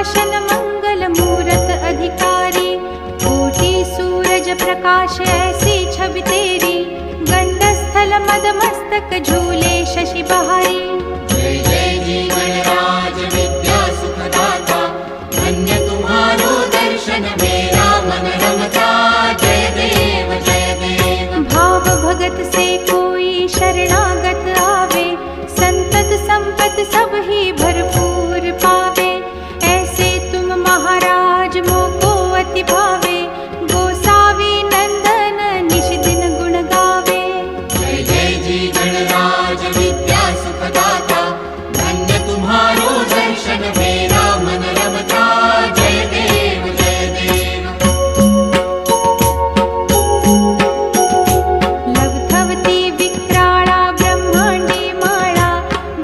सिंहासन मंगल मूरत अधिकारी, कोटि सूरज प्रकाश ऐसी छवि तेरी, गंडस्थल मद मस्तक झूले शशि बहारी। जय जय जी गणराज विद्या सुखदाता, धन्य तुम्हारो दर्शन मेरा मन रमता। जय देव जय देव। भाव भगत से कोई शरणागत आवे, संतत संपत सब ही भरपूर पावे। ऐसे तुम महाराज मोको अति भावे, गोसावी नंदन निश दिन गुण गावे। जय जय जी गणराज विद्या सुखदाता, धन्य तुम्हारो दर्शन मेरा मन रमता। जय देव जय देव। लब्धवती विक्राळा ब्रह्मांडी माळा,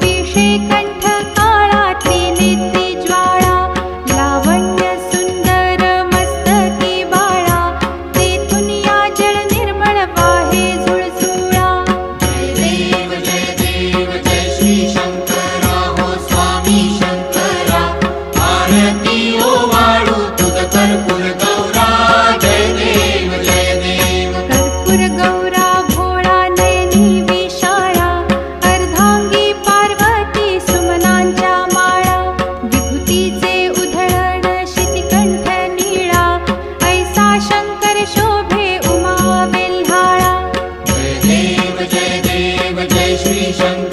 विषे कंठ काळा त्रिनेत्री ज्वाळा, लावण्य सुंदर मस्तकी बाळा, तेथून या जळ निर्मळ वाहे झुळझुळा। जय देव जय श्री शंकरा हो स्वामी शंकरा, आरती ओवाळू तुझ कर्पूर गौरा। जय देव जय देव। कर्पूर गौरा भोळा नयनी विशाळा, अर्धांगी पार्वती सुमनांच्या माळा, विभूतीचे उधळण शितिकंठ नीळा, ऐसा शंकर शोभे उमा वेल्हाळा। जय देव जय श्री शंकर